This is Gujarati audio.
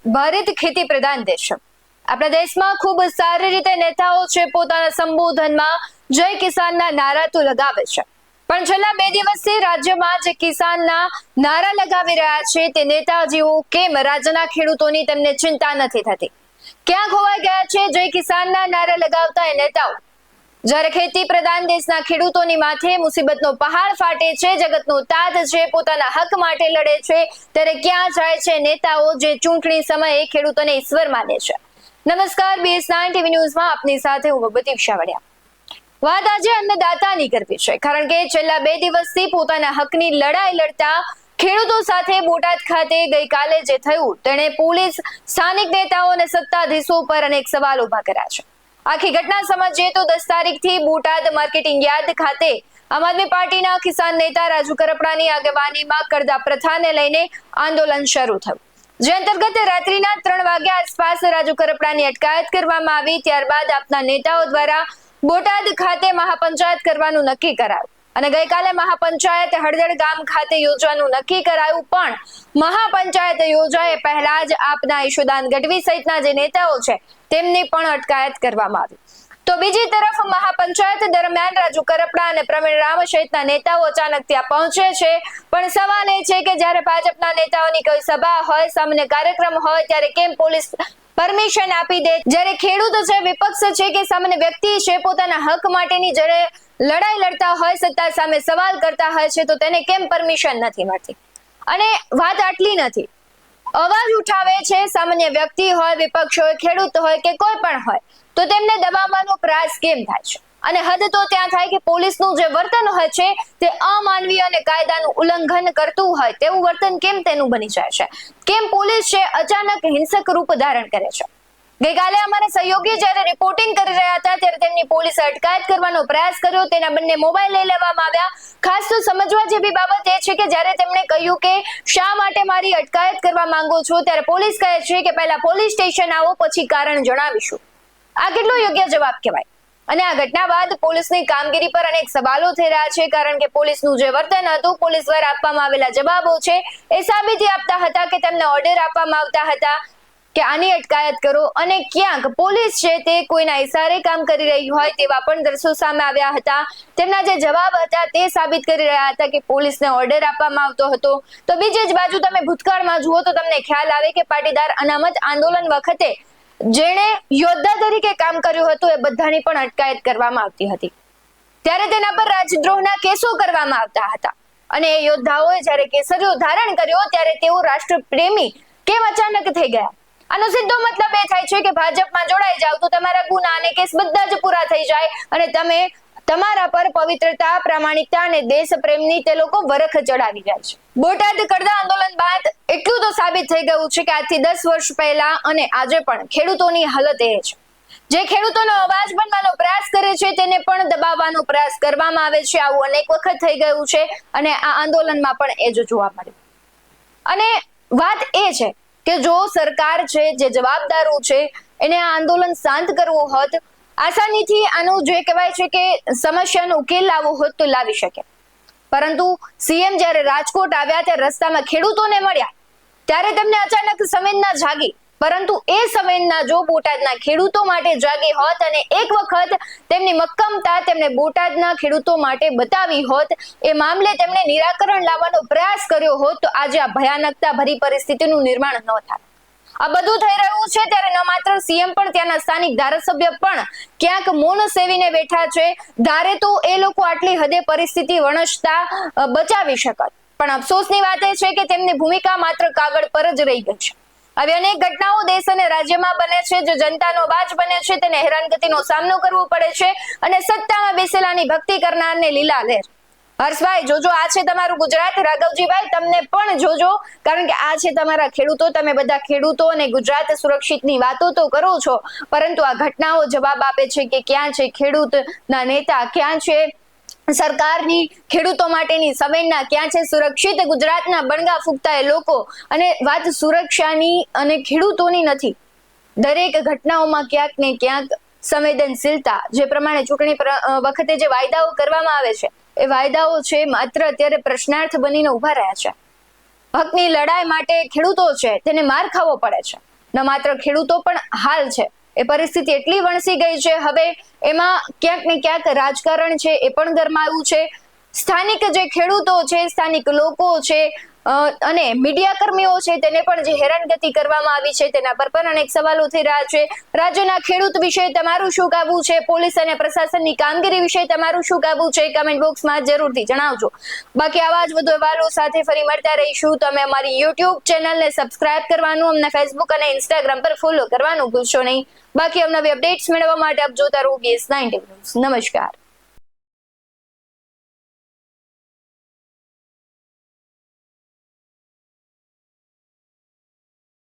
ભારત ખેતી પ્રધાન દેશ છે। આપણા દેશમાં ખૂબ સારી રીતે નેતાઓ છે પોતાના સંબોધનમાં જય કિસાનના નારા તો લગાવે છે, પણ છેલ્લા 2 દિવસથી રાજ્યમાં જે કિસાનના નારા લગાવી રહ્યા છે તે નેતાજીઓ કેમ રાજ્યના ખેડૂતોની તેમને ચિંતા નથી થતી? ક્યાં ખોવાઈ ગયા છે જય કિસાનના નારા લગાવતા એ નેતાઓ? જ્યારે ખેતી પ્રધાન દેશના ખેડૂતોની માથે મુસીબતનો પહાડ ફાટે છે, જગતનો તાત છે પોતાના હક માટે લડે છે, ત્યારે ક્યાં જાય છે નેતાઓ જે ચૂંટણી સમયે ખેડૂતોને ઈશ્વર માને છે? નમસ્કાર, BS9 TV ન્યૂઝમાં આપની સાથે હું ભગવતી શાવડિયા। વાત આજે અન્નદાતાની કરવી છે, કારણ કે છેલ્લા 2 દિવસથી પોતાના હકની લડાઈ લડતા ખેડૂતો સાથે બોટાદ ખાતે ગઈકાલે જે થયું તેણે પોલીસ, સ્થાનિક નેતાઓ અને સત્તાધીશો પર અનેક સવાલ ઉભા કર્યા છે। આખી ઘટના સમજીએ તો 10 તારીખથી બોટાદ માર્કેટિંગ યાર્ડ ખાતે આમ આદમી પાર્ટીના કિસાન નેતા રાજુ કરપડાની આગેવાનીમાં કરદા પ્રથાને લઈને આંદોલન શરૂ થયું, જે અંતર્ગત રાત્રિના 3 વાગ્યા આસપાસ રાજુ કરપડાની અટકાયત કરવામાં આવી। ત્યારબાદ આપના નેતાઓ દ્વારા બોટાદ ખાતે મહાપંચાયત કરવાનું નક્કી કરાયું અને ગઈકાલે મહાપંચાયત હળદળ ગામ ખાતે યોજવાનું નક્કી કરાયું, પણ મહાપંચાયત યોજાય પહેલા જ આપના ઈશુદાન ગઢવી સહિતના જે નેતાઓ છે તેમની પણ અટકાયત કરવામાં આવી। તો બીજી તરફ મહાપંચાયત દરમિયાન રાજુ કરપડા અને પ્રવીણ રામ સહિતના નેતાઓ અચાનક ત્યાં પહોંચે છે, પણ સવાલ એ છે કે જ્યારે ભાજપના નેતાઓની કોઈ સભા હોય, સામાન્ય કાર્યક્રમ હોય, ત્યારે કેમ પોલીસ પરમિશન આપી દે? જ્યારે ખેડૂત છે, વિપક્ષ છે કે સામાન્ય વ્યક્તિ છે, પોતાના હક માટેની જ્યારે લડાઈ લડતા હોય, સત્તા સામે સવાલ કરતા હોય છે, તો તેને કેમ પરમિશન નથી મળતી? અને વાત આટલી નથી, અવાજ ઉઠાવે છે સામાન્ય વ્યક્તિ હોય, વિપક્ષ હોય, ખેડૂત હોય કે કોઈ પણ હોય, તો તેમને દબાવવાનો પ્રયાસ કેમ થાય છે? અને હદ તો ત્યાં થાય કે પોલીસનું જે વર્તન હોય છે તે અમાનવીય અને કાયદાનું ઉલ્લંઘન કરતું હોય તેવું વર્તન કેમ તેનું બની જાય છે? કેમ પોલીસ છે અચાનક હિંસક રૂપ ધારણ કરે છે? ગઈકાલે અમારા સહયોગી જ્યારે રિપોર્ટિંગ કરી રહ્યા હતા ત્યારે તેમની પોલીસે અટકાયત કરવાનો પ્રયાસ કર્યો, તેના બંને મોબાઈલ લઈ લેવામાં આવ્યા। ખાસ તો સમજવા જેવી બાબત એ છે કે જ્યારે તેમણે કહ્યું કે શા માટે મારી અટકાયત કરવા માંગો છો, ત્યારે પોલીસ કહે છે કે પહેલા પોલીસ સ્ટેશન આવો, પછી કારણ જણાવીશું। આ કેટલો યોગ્ય જવાબ કહેવાય? અને આ ઘટના બાદ પોલીસની કામગીરી પર અનેક સવાલો થઈ રહ્યા છે, કારણ કે પોલીસનું જે વર્તન હતું, પોલીસ દ્વારા આપવામાં આવેલા જવાબો છે એ સાબિતી આપતા હતા કે તેમને ઓર્ડર આપવામાં આવતા હતા કે આની અટકાયત કરો, અને ક્યાંક પોલીસ છે તે કોઈના ઇશારે કામ કરી રહી હોય તેવા પણ દ્રશ્યો સામે આવ્યા હતા। તેમના જે જવાબ હતા તે સાબિત કરી રહ્યા હતા કે પોલીસને ઓર્ડર આપવામાં આવતો હતો। તો બીજી જ બાજુ તમે ભૂતકાળમાં જુઓ તો તમને ખ્યાલ આવે કે પાટીદાર અનામત આંદોલન વખતે જેણે યોદ્ધા તરીકે કામ કર્યું હતું એ બધાની પણ અટકાયત કરવામાં આવતી હતી, ત્યારે તેના પર રાજદ્રોહના કેસો કરવામાં આવતા હતા, અને એ યોદ્ધાઓએ જ્યારે કેસરીઓ ધારણ કર્યો ત્યારે તેઓ રાષ્ટ્રપ્રેમી કેમ અચાનક થઈ ગયા? આનો સીધો મતલબ એ થાય છે કે ભાજપમાં જોડાઈ જાવ તો તમારા ગુના અને કેસ બધા જ પૂરા થઈ જાય અને તમે તમારા પર પવિત્રતા, પ્રામાણિકતા અને દેશપ્રેમની તે લોકો વરખ ચડાવી જાય છે। બોટાદ કરદા આંદોલન બાદ એટલું તો સાબિત થઈ ગયું છે કે આજથી 10 વર્ષ પહેલા અને આજે પણ ખેડૂતોની હાલત એ છે, જે ખેડૂતોનો અવાજ બનવાનો પ્રયાસ કરે છે તેને પણ દબાવવાનો પ્રયાસ કરવામાં આવે છે। આવું અનેક વખત થઈ ગયું છે અને આ આંદોલનમાં પણ એ જ જોવા મળ્યું। અને વાત એ છે કે જો સરકાર છે, જે જવાબદારો છે, એને આ આંદોલન શાંત કરવું હોત, આસાનીથી આનું જે કહેવાય છે કે સમસ્યાનો ઉકેલ લાવવો હોત તો લાવી શકે, પરંતુ સીએમ જ્યારે રાજકોટ આવ્યા ત્યારે રસ્તામાં ખેડૂતોને મળ્યા ત્યારે તેમને અચાનક સંવેદના જાગી, પરંતુ એ સંવેદના જો બોટાદના ખેડૂતો માટે જાગી હોત અને એક વખત તેમની મક્કમતા તેમણે બોટાદના ખેડૂતો માટે બતાવી હોત, એ મામલે તેમણે નિરાકરણ લાવવાનો પ્રયાસ કર્યો હોત, તો આજે આ ભયાનકતા ભરી પરિસ્થિતિનું નિર્માણ ન થાય। આ બધું થઈ રહ્યું છે ત્યારે ન માત્ર સીએમ પણ ત્યાંના સ્થાનિક ધારાસભ્ય પણ ક્યાંક મૌન સેવીને બેઠા છે। ધારે તો એ લોકો આટલી હદે પરિસ્થિતિ વણસતા બચાવી શકત, પણ અફસોસની વાત એ છે કે તેમની ભૂમિકા માત્ર કાગળ પર જ રહી ગઈ છે। આવી અનેક ઘટનાઓ દેશ અને રાજ્યમાં બને છે, જે જનતાનો અવાજ બને છે તેને હેરાનગતિનો સામનો કરવો પડે છે, અને સત્તામાં બેસેલાની ભક્તિ કરનારને લીલા લહેર। હર્ષભાઈ જોજો, આ છે તમારું ગુજરાત। રાઘવજીભાઈ તમને પણ જોજો, કારણ કે આ છે તમારા ખેડૂતો। તમે બધા ખેડૂતો અને ગુજરાત સુરક્ષિતની વાતો તો કરો છો, પરંતુ આ ઘટનાઓ જવાબ આપે છે કે ક્યાં છે ખેડૂતના નેતા, ક્યાં છે સરકારની ખેડૂતો માટેની સંવેદના, ક્યાં છે સુરક્ષિત ગુજરાતના બણગા ફૂંકતા એ લોકો? અને વાત સુરક્ષાની અને ખેડૂતોની નથી, દરેક ઘટનાઓમાં ક્યાંક ને ક્યાંક સંવેદનશીલતા, જે પ્રમાણે ચૂંટણી વખતે જે વાયદાઓ કરવામાં આવે છે એ વાયદાઓ છે માત્ર અત્યારે પ્રશ્નાર્થ બનીને ઉભા રહ્યા છે। હકની લડાઈ માટે ખેડૂતો છે તેને માર ખાવો પડે છે, ન માત્ર ખેડૂતો પણ હાલ છે એ પરિસ્થિતિ એટલી વણસી ગઈ છે, હવે એમાં ક્યાંક ને ક્યાંક રાજકારણ છે એ પણ ગરમાયું છે. સ્થાનિક જે ખેડૂતો છે, સ્થાનિક લોકો છે અને મીડિયા કર્મીઓ છે તેને પણ જે હેરાનગતિ કરવામાં આવી છે તેના પર પણ અનેક સવાલો થઈ રહ્યા છે. રાજ્યના ખેડૂત વિશે તમારું શું કહેવું છે? પોલીસ અને પ્રશાસનની કામગીરી વિશે તમારું શું કહેવું છે? કમેન્ટ બોક્સમાં જરૂરથી જણાવજો. બાકી આવા જ વધુ અહેવાલો સાથે ફરી મળતા રહીશું. તમે અમારી યુટ્યુબ ચેનલને સબસ્ક્રાઇબ કરવાનું, અમને ફેસબુક અને ઇન્સ્ટાગ્રામ પર ફોલો કરવાનું ભૂલશો નહીં. બાકી અવનવી અપડેટ્સ મેળવવા માટે આપ જોતા રહો BS9 ન્યૂઝ. નમસ્કાર.